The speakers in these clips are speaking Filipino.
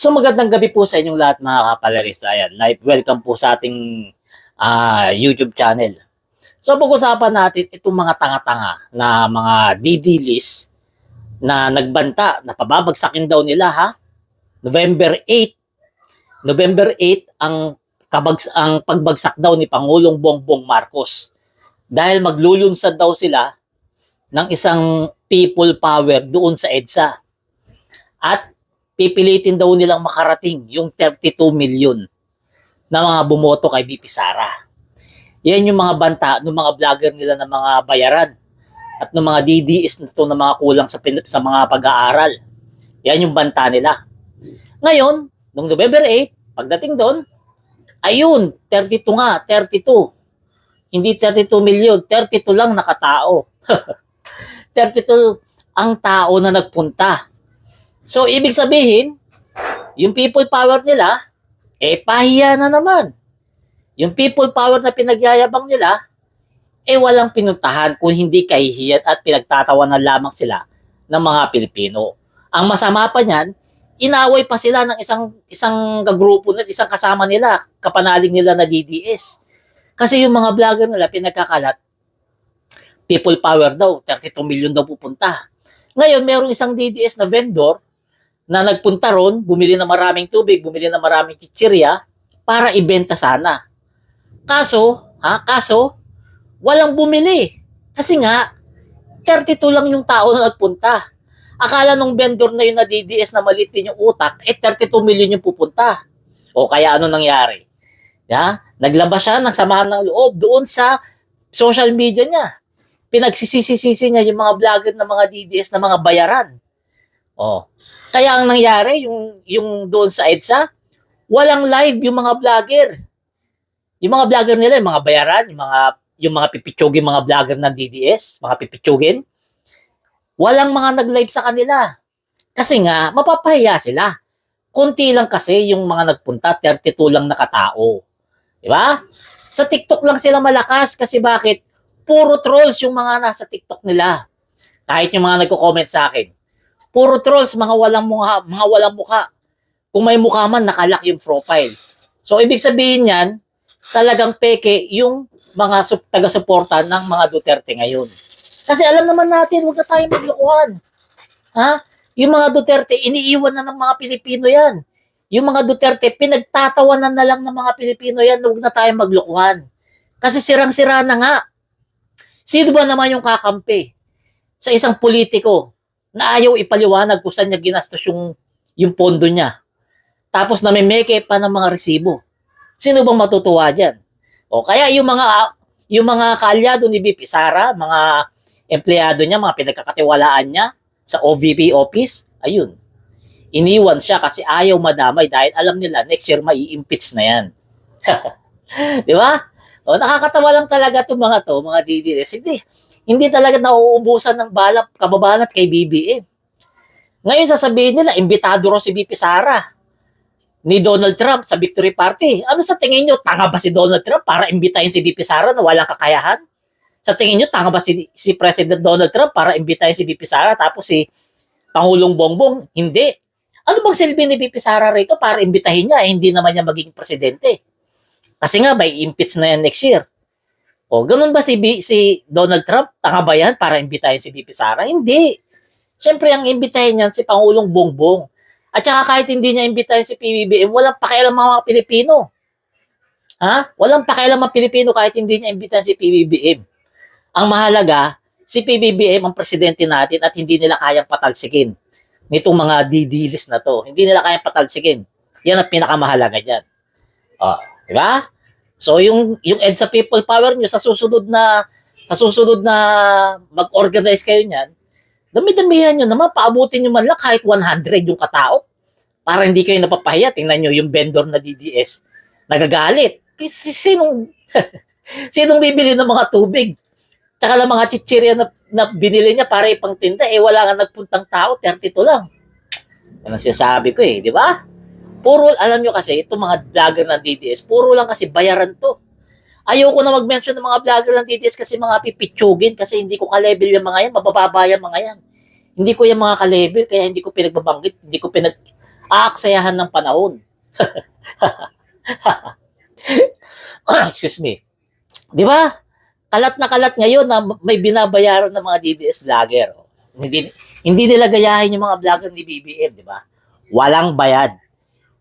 So magandang gabi po sa inyong lahat mga kapalarista. Ayan, live welcome po sa ating YouTube channel. So pag-usapan natin itong mga tanga-tanga na mga didilis na nagbanta na pababagsakin daw nila ha. November 8, November 8 ang pagbagsak daw ni Pangulong Bongbong Marcos. Dahil maglulunsad daw sila ng isang people power doon sa EDSA. At pipilitin daw nilang makarating yung 32 million na mga bumoto kay BP Sara. Yan yung mga banta ng mga vlogger nila na mga bayaran at ng mga DDS na ito na mga kulang sa mga pag-aaral. Yan yung banta nila. Ngayon, nung November 8, pagdating doon, ayun, 32 nga, 32. Hindi 32 million, 32 lang nakatao. 32 ang tao na nagpunta. So, ibig sabihin, yung people power nila, pahiya na naman. Yung people power na pinagyayabang nila, walang pinuntahan kung hindi kahihiyan at pinagtatawanan lamang sila ng mga Pilipino. Ang masama pa niyan, inaway pa sila ng isang grupo nila, isang kasama nila, kapanalig nila na DDS. Kasi yung mga vlogger nila pinagkakalat, people power daw, 32 million daw pupunta. Ngayon, merong isang DDS na vendor na nagpunta ron, bumili ng maraming tubig, bumili ng maraming chichirya para ibenta sana. Kaso, walang bumili. Kasi nga, 32 lang yung tao na nagpunta. Akala nung vendor na yun na DDS na maliit din yung utak, 32 million yung pupunta. O kaya ano nangyari? Naglabas siya ng samahan ng loob doon sa social media niya. Pinagsisisi niya yung mga vlogger na mga DDS na mga bayaran. Kaya ang nangyari, yung doon sa EDSA, walang live yung mga vlogger. Yung mga vlogger nila, yung mga bayaran, yung mga pipitsugin mga vlogger ng DDS, mga pipitsugin, walang mga nag-live sa kanila. Kasi nga, mapapahiya sila. Kunti lang kasi yung mga nagpunta, 32 lang nakatao. Diba? Sa TikTok lang sila malakas kasi bakit? Puro trolls yung mga nasa TikTok nila. Kahit yung mga nagko-comment sa akin. Puro trolls, mga walang mukha. Kung may mukha man, nakalak yung profile. So, ibig sabihin yan, talagang peke yung mga taga-suporta ng mga Duterte ngayon. Kasi alam naman natin, huwag na tayo maglokohan. Yung mga Duterte, iniiwan na ng mga Pilipino yan. Yung mga Duterte, pinagtatawanan na lang ng mga Pilipino yan, huwag na tayo maglokohan. Kasi sirang-sira na nga. Sino ba naman yung kakampi sa isang politiko na ayaw ipaliwanag kung saan niya ginastos yung pondo niya. Tapos namimeke pa ng mga resibo. Sino bang matutuwa dyan? Kaya yung mga kaalyado ni BP Sara, mga empleyado niya, mga pinagkakatiwalaan niya sa OVP office, ayun. Iniwan siya kasi ayaw madamay dahil alam nila next year mai-impeach na yan. Di ba? Nakakatawa lang talaga itong mga DDS. Hindi talaga nauubusan ng kababanat kay BBM. Ngayon sasabihin nila, imbitado raw si BP Sara ni Donald Trump sa Victory Party. Ano sa tingin nyo, tanga ba si Donald Trump para imbitahin si BP Sara na walang kakayahan? Sa tingin nyo, tanga ba si President Donald Trump para imbitahin si BP Sara tapos si Pangulong Bongbong? Hindi. Ano bang silbi ni BP Sara rito para imbitahin niya? Hindi naman niya magiging presidente. Kasi nga, may impeach na yan next year. Ganun ba si Donald Trump? Tanga ba yan para imbitahin si BP Sara? Hindi. Siyempre, ang imbitahin niyan si Pangulong Bongbong. At saka kahit hindi niya imbitahin si PBBM, walang pakialam mga Pilipino. Walang pakialam mga Pilipino kahit hindi niya imbitahin si PBBM. Ang mahalaga, si PBBM ang presidente natin at hindi nila kayang patalsikin nitong mga didilis na to. Hindi nila kayang patalsikin. Yan ang pinakamahalaga dyan. Diba? So yung EDSA people power nyo sa susunod na mag-organize kayo niyan, dami-damihan nyo naman, paabutin nyo man lang kahit 100 yung katao para hindi kayo napapahiya. Tingnan nyo yung vendor na DDS nagagalit. Kasi sinong bibili ng mga tubig? Tsaka lang mga chichirya na binili niya para ipangtinda, wala nga nagpuntang tao, 32 lang. Yan ang sinasabi ko di ba? Puro, alam nyo kasi, itong mga vlogger ng DDS, puro lang kasi bayaran to. Ayoko na mag-mention ng mga vlogger ng DDS kasi mga pipitsugin kasi hindi ko ka-level yung mga yan, mabababa yung mga yan. Hindi ko yung mga ka-level kaya hindi ko pinagbabanggit, hindi ko aaksayahan ng panahon. Excuse me. Di ba? Kalat na kalat ngayon na may binabayaran ng mga DDS vlogger. Hindi nila gayahin yung mga vlogger ni BBM, di ba? Walang bayad.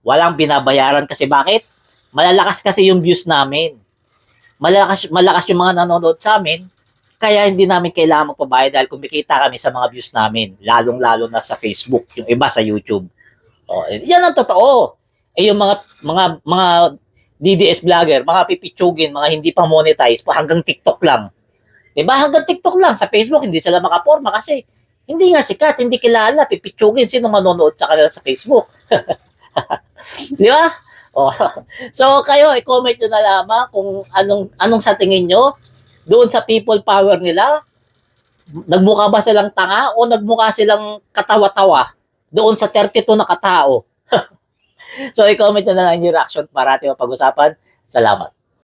Walang binabayaran kasi bakit? Malalakas kasi yung views namin. Malakas yung mga nanonood sa amin, kaya hindi namin kailangan magpabayad dahil kumikita kami sa mga views namin, lalong-lalo na sa Facebook, yung iba sa YouTube. Oh, yan ang totoo. Yung mga DDS vlogger, mga pipitsugin, mga hindi pa monetize, hanggang TikTok lang. 'Di ba? Hanggang TikTok lang. Sa Facebook hindi sila makaporma kasi hindi nga sikat, hindi kilala, pipitsugin sino manonood sa kanila sa Facebook. 'Di ba? Oh. So kayo, i-comment nyo na lamang kung anong sa tingin nyo doon sa people power nila. Nagmukha ba silang tanga o nagmukha silang katawa-tawa doon sa 32 na katao? So i-comment nyo na lang yung reaction para ating mapag-usapan. Salamat.